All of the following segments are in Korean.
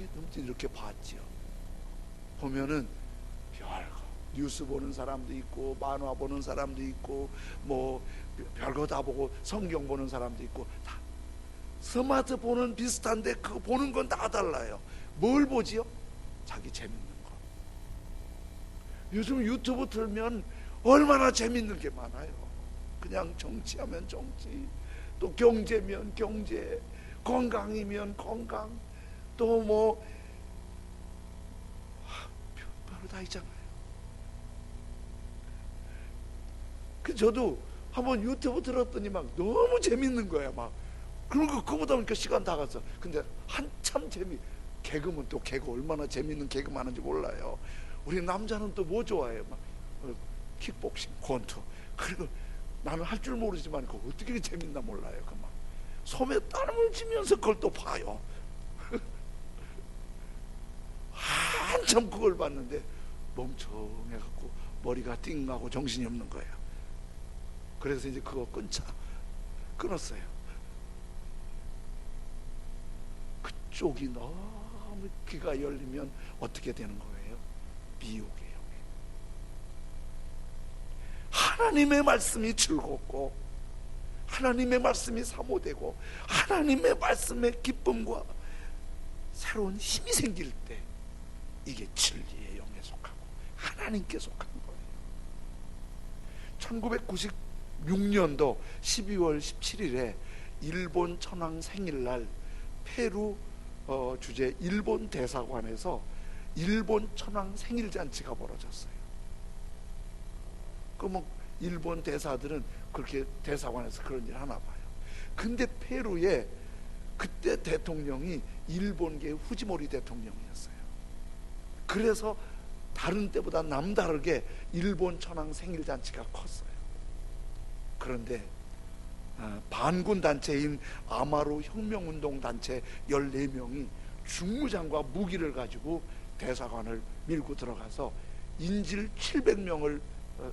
흠칫 이렇게 봤지요. 보면은 별거 뉴스 보는 사람도 있고 만화 보는 사람도 있고 뭐 별거 다 보고 성경 보는 사람도 있고 다 스마트폰은 비슷한데 그거 보는 건 다 달라요. 뭘 보지요? 자기 재밌는 거. 요즘 유튜브 틀면 얼마나 재밌는 게 많아요. 그냥 정치하면 정치, 또 경제면 경제, 건강이면 건강, 또 뭐 별로 다 있잖아요. 저도 한번 유튜브 들었더니 막 너무 재밌는 거야. 막 그러고 그거보다 보니까 시간 다 갔어. 근데 한참 개그면 또 개그 얼마나 재밌는 개그 많은지 몰라요. 우리 남자는 또 뭐 좋아해요? 막 킥복싱, 권투. 그리고 나는 할 줄 모르지만 그거 어떻게 재밌나 몰라요. 그 막 소매 땀을 쥐면서 그걸 또 봐요. 한참 그걸 봤는데 멍청해갖고 머리가 띵하고 정신이 없는 거예요. 그래서 이제 그거 끊었어요. 그쪽이 너무 귀가 열리면 어떻게 되는 거예요? 미혹이에요. 하나님의 말씀이 즐겁고 하나님의 말씀이 사모되고 하나님의 말씀의 기쁨과 새로운 힘이 생길 때 이게 진리의 영에 속하고 하나님께 속한 거예요. 1996년도 12월 17일에 일본 천황 생일날 페루 주재 일본 대사관에서 일본 천황 생일잔치가 벌어졌어요. 그 뭐 일본 대사들은 그렇게 대사관에서 그런 일 하나 봐요. 근데 페루에 그때 대통령이 일본계 후지모리 대통령이었어요. 그래서 다른 때보다 남다르게 일본 천황 생일잔치가 컸어요. 그런데 반군 단체인 아마루 혁명운동 단체 14명이 중무장과 무기를 가지고 대사관을 밀고 들어가서 인질 700명을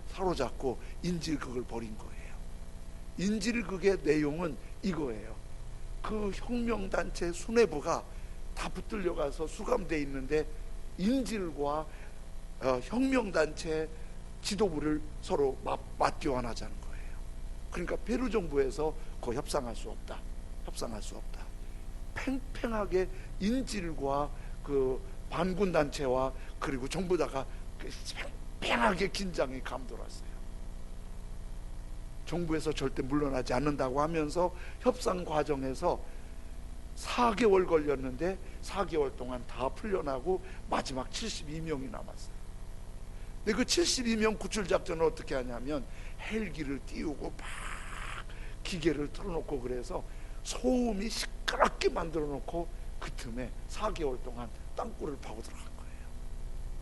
사로잡고 인질극을 벌인 거예요. 인질극의 내용은 이거예요. 그 혁명단체 수뇌부가 다 붙들려 가서 수감되어 있는데 인질과 혁명단체 지도부를 서로 맞교환하자는 거예요. 그러니까 페루 정부에서 그거 협상할 수 없다. 팽팽하게 인질과 그 반군 단체와 그리고 정부다가 팽팽하게 긴장이 감돌았어요. 정부에서 절대 물러나지 않는다고 하면서 협상 과정에서 4개월 걸렸는데 4개월 동안 다 풀려나고 마지막 72명이 남았어요. 근데 그 72명 구출작전을 어떻게 하냐면 헬기를 띄우고 막 기계를 틀어놓고 그래서 소음이 시끄럽게 만들어 놓고 그 틈에 4개월 동안 땅굴을 파고 들어간 거예요.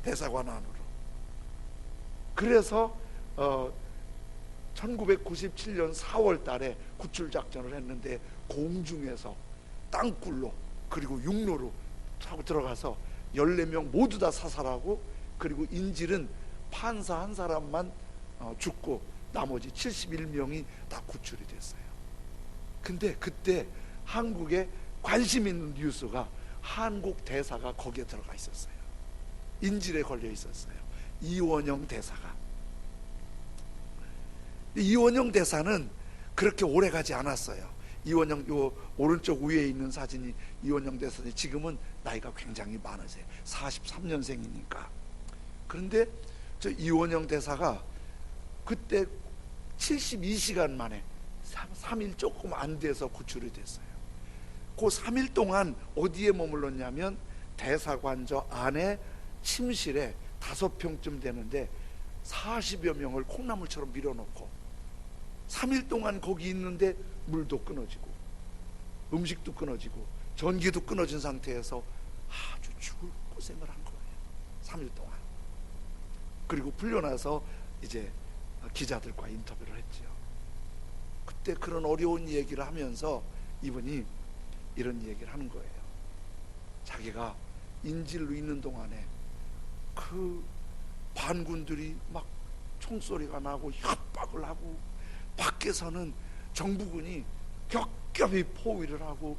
대사관 안으로. 그래서 1997년 4월 달에 구출작전을 했는데 공중에서 땅굴로 그리고 육로로 타고 들어가서 14명 모두 다 사살하고 그리고 인질은 판사 한 사람만 죽고 나머지 71명이 다 구출이 됐어요. 근데 그때 한국에 관심 있는 뉴스가 한국 대사가 거기에 들어가 있었어요. 인질에 걸려 있었어요. 이원영 대사가. 이원영 대사는 그렇게 오래 가지 않았어요. 이원영, 요 오른쪽 위에 있는 사진이 이원영 대사인데 지금은 나이가 굉장히 많으세요. 43년생이니까. 그런데 저 이원영 대사가 그때 72시간 만에 3일 조금 안 돼서 구출이 됐어요. 그 3일 동안 어디에 머물렀냐면 대사관 저 안에 침실에 5평쯤 되는데 40여 명을 콩나물처럼 밀어놓고 3일 동안 거기 있는데 물도 끊어지고 음식도 끊어지고 전기도 끊어진 상태에서 아주 죽을 고생을 한 거예요. 3일 동안. 그리고 풀려나서 이제 기자들과 인터뷰를 했죠. 그때 그런 어려운 얘기를 하면서 이분이 이런 얘기를 하는 거예요. 자기가 인질로 있는 동안에 그 반군들이 막 총소리가 나고 협박을 하고 밖에서는 정부군이 겹겹이 포위를 하고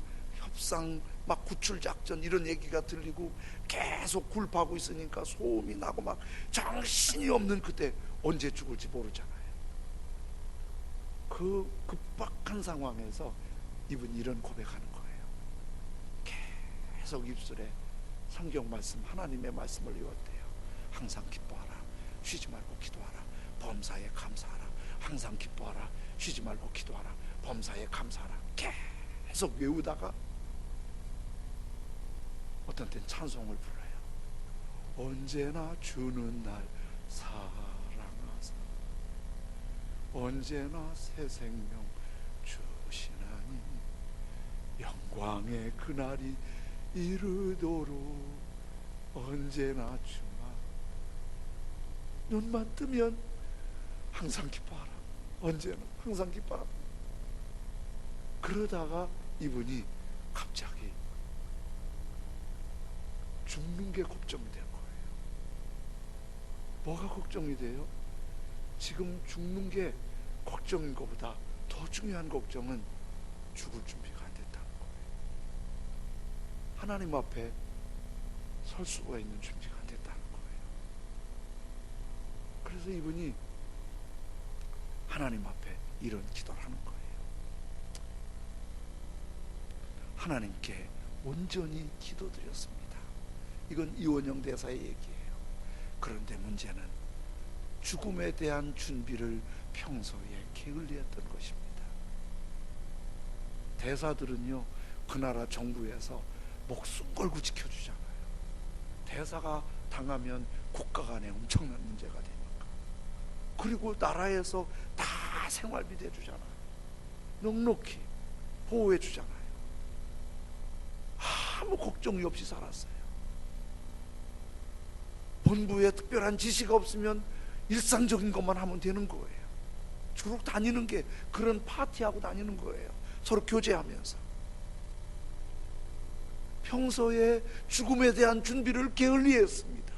협상 막 구출작전 이런 얘기가 들리고 계속 굴파하고 있으니까 소음이 나고 막 정신이 없는 그때 언제 죽을지 모르잖아요. 그 급박한 상황에서 이분이 이런 고백하는 거예요. 계속 입술에 성경 말씀, 하나님의 말씀을 외웠대요. 항상 기뻐하라, 쉬지 말고 기도하라, 범사에 감사하라. 항상 기뻐하라, 쉬지 말고 기도하라, 범사에 감사하라. 계속 외우다가 어떤 때는 찬송을 불러요. 언제나 주는 날 사랑하사 언제나 새 생명 주시나니 영광의 그날이 이르도록 언제나 주마. 눈만 뜨면 항상 기뻐하라, 언제나 항상 기뻐하라. 그러다가 이분이 갑자기 죽는 게 걱정이 된 거예요. 뭐가 걱정이 돼요? 지금 죽는 게 걱정인 것보다 더 중요한 걱정은 죽을 준비가 안 됐다는 거예요. 하나님 앞에 설 수가 있는 준비가 안 됐다는 거예요. 그래서 이분이 하나님 앞에 이런 기도를 하는 거예요. 하나님께 온전히 기도드렸습니다. 이건 이원영 대사의 얘기예요. 그런데 문제는 죽음에 대한 준비를 평소에 게을리했던 것입니다. 대사들은요, 그 나라 정부에서 목숨 걸고 지켜주잖아요. 대사가 당하면 국가 간에 엄청난 문제가 되니까. 그리고 나라에서 다 생활비 대주잖아요. 넉넉히 보호해 주잖아요. 아무 걱정이 없이 살았어요. 본부에 특별한 지시가 없으면 일상적인 것만 하면 되는 거예요. 주로 다니는 게 그런 파티하고 다니는 거예요. 서로 교제하면서. 평소에 죽음에 대한 준비를 게을리했습니다.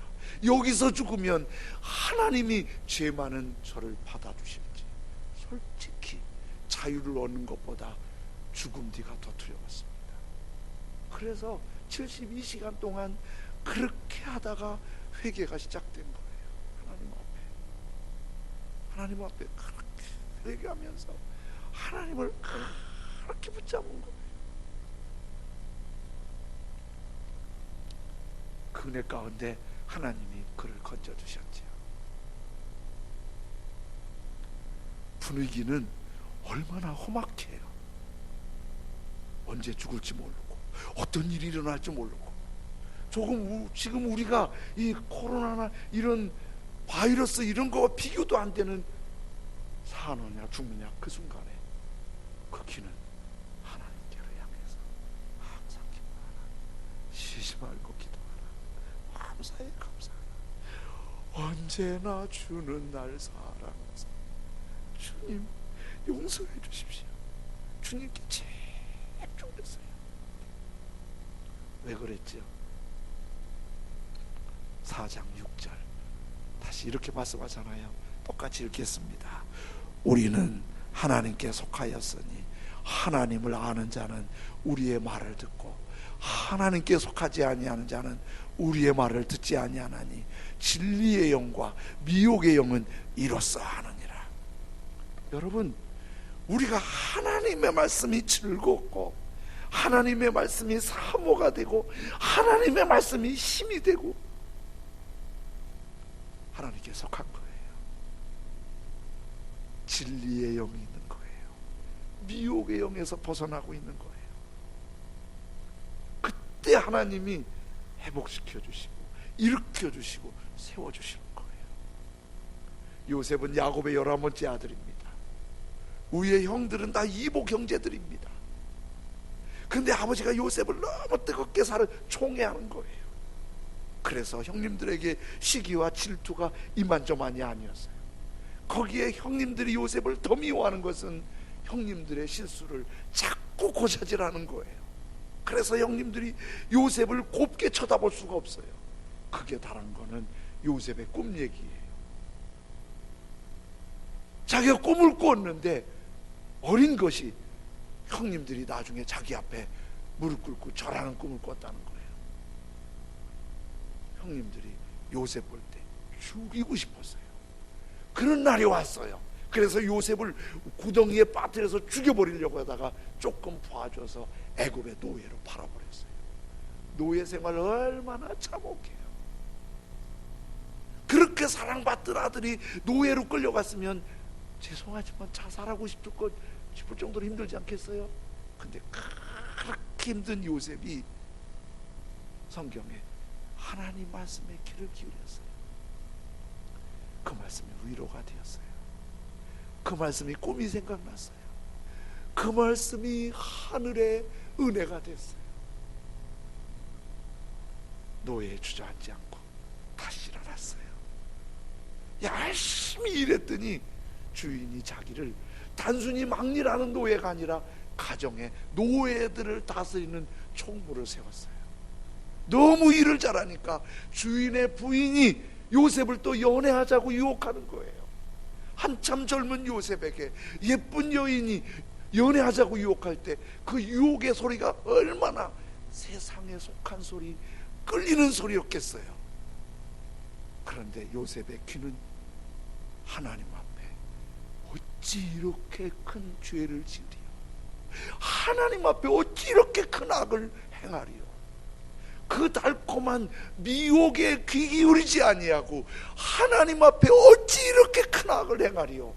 여기서 죽으면 하나님이 죄 많은 저를 받아주실지 솔직히 자유를 얻는 것보다 죽음 뒤가 더 두려웠습니다. 그래서 72시간 동안 그렇게 하다가 회개가 시작된 거예요. 하나님 앞에 그렇게 회개하면서 하나님을 그렇게 붙잡은 거예요. 그 은혜 가운데 하나님이 그를 건져주셨죠. 분위기는 얼마나 험악해요. 언제 죽을지 모르고 어떤 일이 일어날지 모르고 지금 우리가 이 코로나나 이런 바이러스 이런 거와 비교도 안 되는 사느냐 죽느냐 그 순간에 그 귀는 하나님께로 향해서 항상 기도하라, 쉬지 말고 기도하라, 감사해 감사하라, 언제나 주는 날 사랑하사 주님 용서해 주십시오. 주님께 집중했어요. 왜 그랬죠? 4장 6절 다시 이렇게 말씀하잖아요. 똑같이 읽겠습니다. 우리는 하나님께 속하였으니 하나님을 아는 자는 우리의 말을 듣고 하나님께 속하지 아니하는 자는 우리의 말을 듣지 아니하나니 진리의 영과 미혹의 영은 이로써 하느니라. 여러분, 우리가 하나님의 말씀이 즐겁고 하나님의 말씀이 사모가 되고 하나님의 말씀이 힘이 되고 하나님께 속한 거예요. 진리의 영이 있는 거예요. 미혹의 영에서 벗어나고 있는 거예요. 그때 하나님이 회복시켜 주시고 일으켜 주시고 세워 주시는 거예요. 요셉은 야곱의 11번째 아들입니다. 위의 형들은 다 이복 형제들입니다. 근데 아버지가 요셉을 너무 뜨겁게 총애하는 거예요. 그래서 형님들에게 시기와 질투가 이만저만이 아니었어요. 거기에 형님들이 요셉을 더 미워하는 것은 형님들의 실수를 자꾸 고사질하는 거예요. 그래서 형님들이 요셉을 곱게 쳐다볼 수가 없어요. 그게 다른 거는 요셉의 꿈 얘기예요. 자기가 꿈을 꾸었는데 어린 것이 형님들이 나중에 자기 앞에 무릎 꿇고 절하는 꿈을 꿨다는 거예요. 형님들이 요셉 볼 때 죽이고 싶었어요. 그런 날이 왔어요. 그래서 요셉을 구덩이에 빠뜨려서 죽여버리려고 하다가 조금 봐줘서 애굽의 노예로 팔아버렸어요. 노예 생활 얼마나 참혹해요. 그렇게 사랑받던 아들이 노예로 끌려갔으면 죄송하지만 자살하고 싶을 정도로 힘들지 않겠어요? 근데 그렇게 힘든 요셉이 성경에 하나님 말씀에 귀를 기울였어요. 그 말씀이 위로가 되었어요. 그 말씀이 꿈이 생각났어요. 그 말씀이 하늘의 은혜가 됐어요. 노예에 주저앉지 않고 다시 일어났어요. 열심히 일했더니 주인이 자기를 단순히 막일하는 노예가 아니라 가정에 노예들을 다스리는 총무를 세웠어요. 너무 일을 잘하니까 주인의 부인이 요셉을 또 연애하자고 유혹하는 거예요. 한참 젊은 요셉에게 예쁜 여인이 연애하자고 유혹할 때 그 유혹의 소리가 얼마나 세상에 속한 소리, 끌리는 소리였겠어요. 그런데 요셉의 귀는 하나님 앞에 어찌 이렇게 큰 죄를 지으리요? 하나님 앞에 어찌 이렇게 큰 악을 행하리요? 그 달콤한 미혹에 귀 기울이지 아니하고 하나님 앞에 어찌 이렇게 큰 악을 행하리요?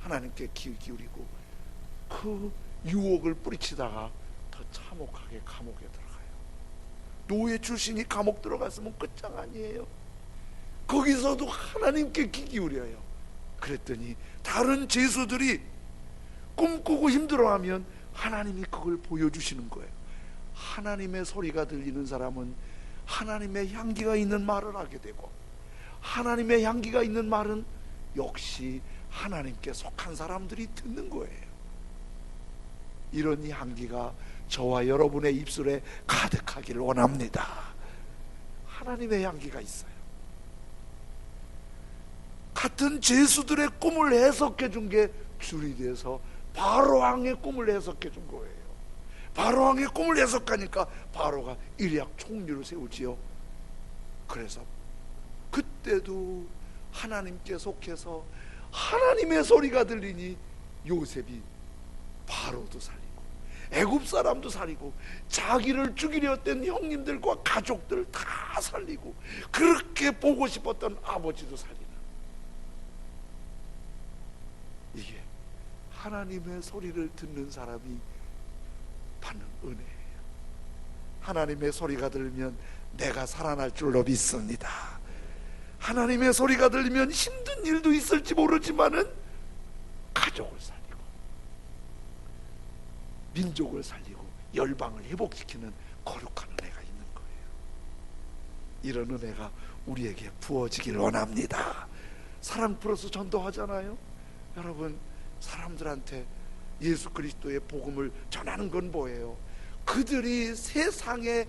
하나님께 귀 기울이고 그 유혹을 뿌리치다가 더 참혹하게 감옥에 들어가요. 노예 출신이 감옥 들어갔으면 끝장 아니에요. 거기서도 하나님께 귀 기울여요. 그랬더니 다른 죄수들이 꿈꾸고 힘들어하면 하나님이 그걸 보여주시는 거예요. 하나님의 소리가 들리는 사람은 하나님의 향기가 있는 말을 하게 되고, 하나님의 향기가 있는 말은 역시 하나님께 속한 사람들이 듣는 거예요. 이런 향기가 저와 여러분의 입술에 가득하기를 원합니다. 하나님의 향기가 있어요. 같은 죄수들의 꿈을 해석해 준 게 줄이 돼서 바로왕의 꿈을 해석해 준 거예요. 바로왕의 꿈을 해석하니까 바로가 일약 총리를 세우지요. 그래서 그때도 하나님께 속해서 하나님의 소리가 들리니 요셉이 바로도 살리고 애굽 사람도 살리고 자기를 죽이려 했던 형님들과 가족들 다 살리고 그렇게 보고 싶었던 아버지도 살리는, 이게 하나님의 소리를 듣는 사람이 받는 은혜예요. 하나님의 소리가 들리면 내가 살아날 줄로 믿습니다. 하나님의 소리가 들리면 힘든 일도 있을지 모르지만은 가족을 살리고 민족을 살리고 열방을 회복시키는 거룩한 은혜가 있는 거예요. 이런 은혜가 우리에게 부어지길 원합니다. 사랑 플러스 전도하잖아요. 여러분, 사람들한테 예수 그리스도의 복음을 전하는 건 뭐예요? 그들이 세상에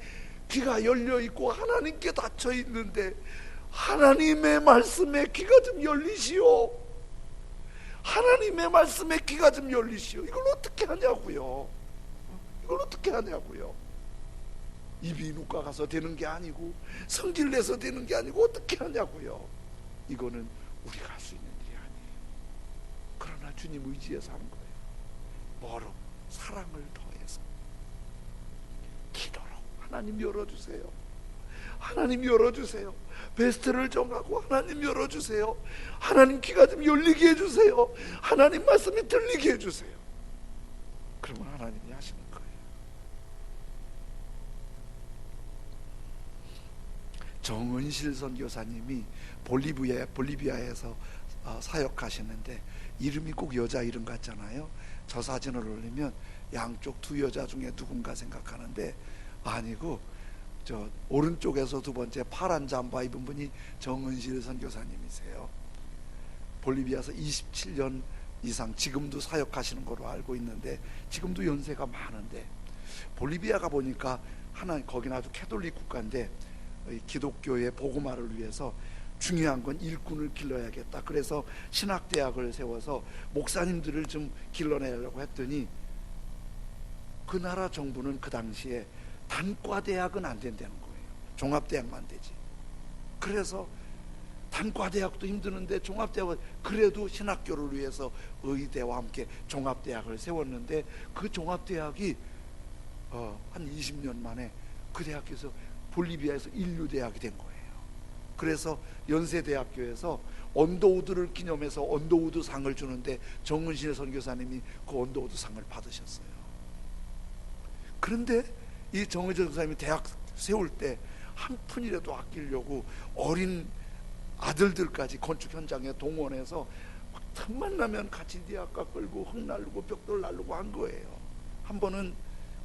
귀가 열려있고 하나님께 닫혀 있는데 하나님의 말씀에 귀가 좀 열리시오. 하나님의 말씀에 귀가 좀 열리시오. 이걸 어떻게 하냐고요? 이걸 어떻게 하냐고요? 이비인후과 가서 되는 게 아니고 성질 내서 되는 게 아니고 어떻게 하냐고요? 이거는 우리가 할 수 있는 일이 아니에요. 그러나 주님 의지해서 하는 거예요. 뭐로? 사랑을 더해서 기도로 하나님 열어주세요. 하나님 열어주세요. 베스트를 정하고 하나님 열어주세요. 하나님 귀가 좀 열리게 해주세요. 하나님 말씀이 들리게 해주세요. 그러면 하나님이 하시는 거예요. 정은실 선교사님이 볼리비아에서 사역하시는데 이름이 꼭 여자 이름 같잖아요. 저 사진을 올리면 양쪽 두 여자 중에 누군가 생각하는데 아니고 저 오른쪽에서 두 번째 파란 잠바 입은 분이 정은실 선교사님이세요. 볼리비아에서 27년 이상 지금도 사역하시는 걸로 알고 있는데 지금도 연세가 많은데, 볼리비아가 보니까 거기는 아주 캐톨릭 국가인데 기독교의 복음화를 위해서 중요한 건 일꾼을 길러야겠다. 그래서 신학대학을 세워서 목사님들을 좀 길러내려고 했더니 그 나라 정부는 그 당시에 단과대학은 안 된다는 거예요. 종합대학만 되지. 그래서 단과대학도 힘드는데 종합대학은, 그래도 신학교를 위해서 의대와 함께 종합대학을 세웠는데, 그 종합대학이 한 20년 만에 그 대학에서 볼리비아에서 인류대학이 된 거예요. 그래서 연세대학교에서 언더우드를 기념해서 언더우드 상을 주는데 정은신의 선교사님이 그 언더우드 상을 받으셨어요. 그런데 이 정은신 선교사님이 대학 세울 때 한 푼이라도 아끼려고 어린 아들들까지 건축 현장에 동원해서 막 틈만 나면 같이 니아까 끌고 흙 날르고 벽돌 날르고 한 거예요. 한 번은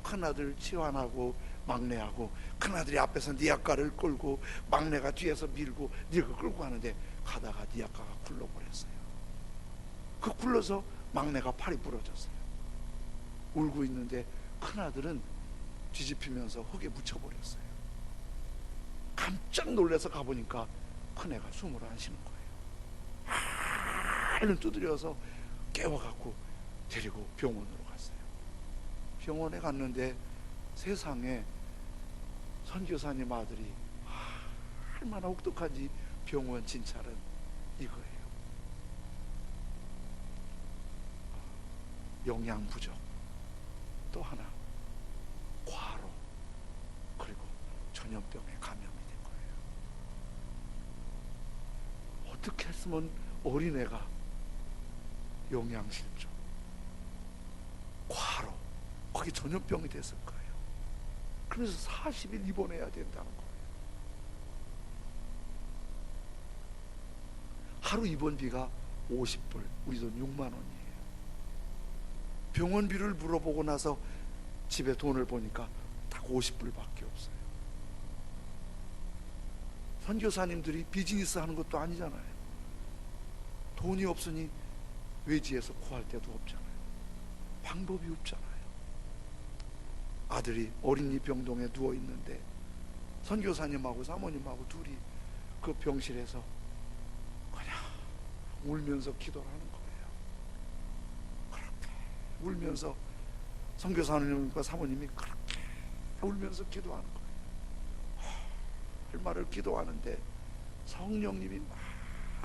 큰아들 치환하고 막내하고, 큰아들이 앞에서 니아까를 끌고 막내가 뒤에서 밀고 니아까 끌고 가는데, 가다가 니아까가 굴러버렸어요. 그 굴러서 막내가 팔이 부러졌어요. 울고 있는데 큰아들은 뒤집히면서 흙에 묻혀버렸어요. 깜짝 놀라서 가보니까 큰애가 숨을 안 쉬는 거예요. 눈 두드려서 깨워갖고 데리고 병원으로 갔어요. 병원에 갔는데 세상에 선교사님 아들이 얼마나 혹독한지 병원 진찰은 이거예요. 영양 부족, 또 하나 과로, 그리고 전염병에 감염이 된 거예요. 어떻게 했으면 어린애가 영양실조, 과로, 거기 전염병이 됐을까요? 그래서 40일 입원해야 된다는 거예요. 하루 입원비가 50불, 우리 돈 6만 원이에요. 병원비를 물어보고 나서 집에 돈을 보니까 딱 50불밖에 없어요. 선교사님들이 비즈니스 하는 것도 아니잖아요. 돈이 없으니 외지에서 구할 데도 없잖아요. 방법이 없잖아요. 아들이 어린이 병동에 누워 있는데 선교사님하고 사모님하고 둘이 그 병실에서 그냥 울면서 기도를 하는 거예요. 그렇게 울면서 선교사님과 사모님이 그렇게 울면서 기도하는 거예요. 할 말을 기도하는데 성령님이 막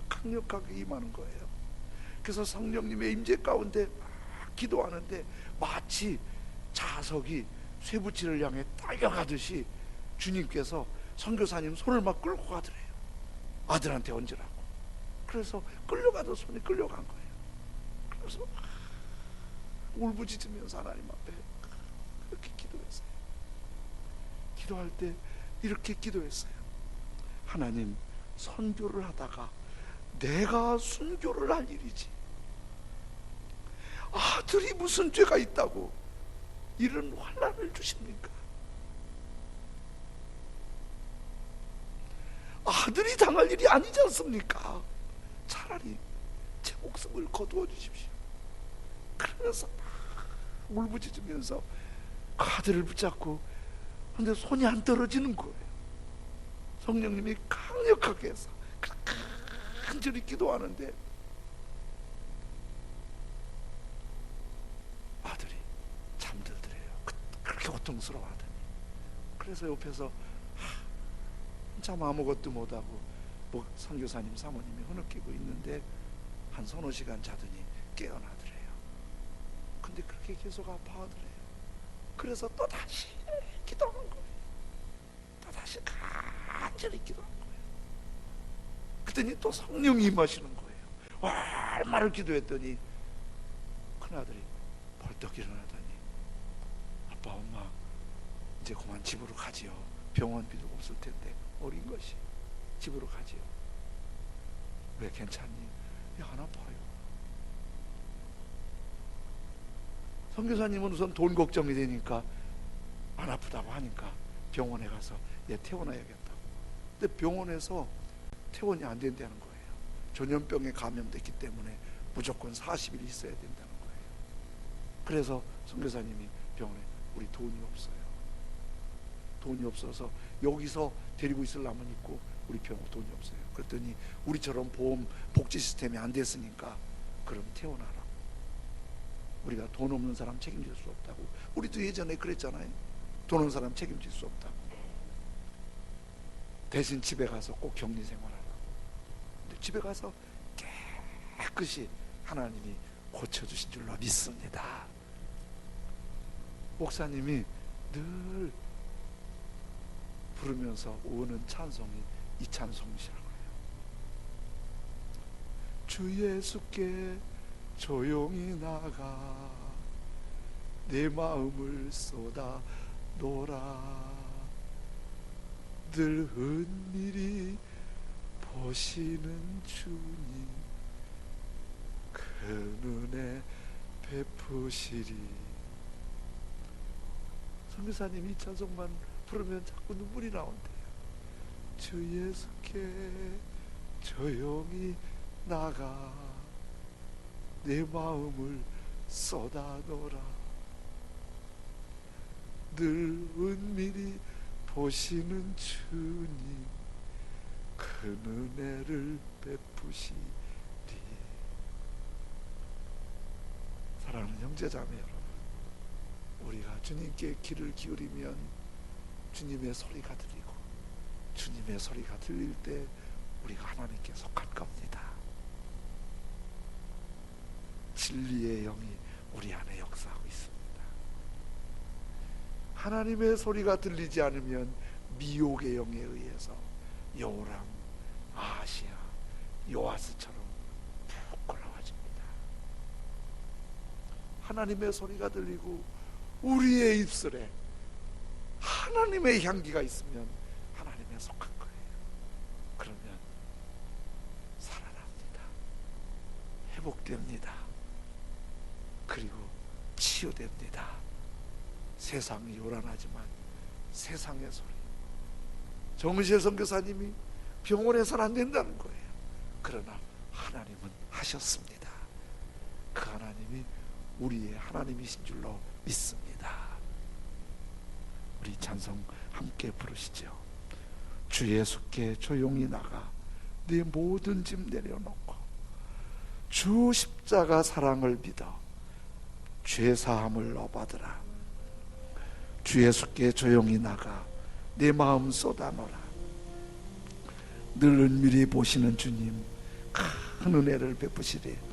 강력하게 임하는 거예요. 그래서 성령님의 임재 가운데 막 기도하는데 마치 자석이 쇠붙이를 향해 딸려가듯이 주님께서 선교사님 손을 막 끌고 가더래요. 아들한테 얹으라고. 그래서 끌려가도 손이 끌려간 거예요. 그래서 울부짖으면서 하나님 앞에 그렇게 기도했어요. 기도할 때 이렇게 기도했어요. 하나님, 선교를 하다가 내가 순교를 할 일이지, 아들이 무슨 죄가 있다고 이런 환난을 주십니까? 아들이 당할 일이 아니지 않습니까? 차라리 제 목숨을 거두어 주십시오. 그러면서 울부짖으면서 그 아들을 붙잡고, 근데 손이 안 떨어지는 거예요. 성령님이 강력하게 해서 간절히 기도하는데 아들이 잠들더래요. 그렇게 고통스러워하더니. 그래서 옆에서 한참 아무것도 못하고 뭐 선교사님 사모님이 흐느끼고 있는데 한 서너 시간 자더니 깨어나더래요. 근데 그렇게 계속 아파하더래요. 그래서 또 다시 기도하는 거예요. 또 다시 간절히 기도하는 거예요. 그랬더니 또 성령이 임하시는 거예요. 얼마를 기도했더니 큰아들이 벌떡 일어나더니, 아빠 엄마 이제 그만 집으로 가지요. 병원비도 없을 텐데 어린 것이 집으로 가지요. 왜 괜찮니? 안 아파요. 선교사님은 우선 돈 걱정이 되니까 안 아프다고 하니까 병원에 가서 얘 퇴원해야겠다고. 근데 병원에서 퇴원이 안 된다는 거예요. 전염병에 감염됐기 때문에 무조건 40일 있어야 된다는 거예요. 그래서 선교사님이 병원에 우리 돈이 없어요. 돈이 없어서 여기서 데리고 있으려면 있고 우리 병원 돈이 없어요. 그랬더니 우리처럼 보험 복지 시스템이 안 됐으니까 그럼 퇴원하라고. 우리가 돈 없는 사람 책임질 수 없다고. 우리도 예전에 그랬잖아요. 돈 없는 사람 책임질 수 없다고. 대신 집에 가서 꼭 격리 생활하라고. 근데 집에 가서 깨끗이 하나님이 고쳐주신 줄로 믿습니다. 목사님이 늘 부르면서 오는 찬송이 이 찬송이시라고 해요. 주 예수께 조용히 나가 내 마음을 쏟아 놓으라. 늘 은밀히 보시는 주님 그 은혜 베푸시리. 선교사님이 이 찬송만 부르면 자꾸 눈물이 나온대요. 주 예수께 조용히 나가 내 마음을 쏟아놓으라. 늘 은밀히 보시는 주님 큰 은혜를 베푸시리. 사랑하는 형제자매 여러분, 우리가 주님께 귀를 기울이면 주님의 소리가 들리고 주님의 소리가 들릴 때 우리가 하나님께 속할 겁니다. 진리의 영이 우리 안에 역사하고 있습니다. 하나님의 소리가 들리지 않으면 미혹의 영에 의해서 요람, 아하시아, 요아스처럼 부끄러워집니다. 하나님의 소리가 들리고 우리의 입술에 하나님의 향기가 있으면 하나님의 속한 거예요. 그러면 살아납니다. 회복됩니다. 그리고 치유됩니다. 세상이 요란하지만 세상의 소리. 정은실 선교사님이 병원에서는 안 된다는 거예요. 그러나 하나님은 하셨습니다. 그 하나님이 우리의 하나님이신 줄로 믿습니다. 우리 찬송 함께 부르시죠. 주 예수께 조용히 나가 네 모든 짐 내려놓고 주 십자가 사랑을 믿어 죄사함을 얻으라. 주 예수께 조용히 나가 내 마음 쏟아놓으라. 늘 은밀히 보시는 주님 큰 은혜를 베푸시리.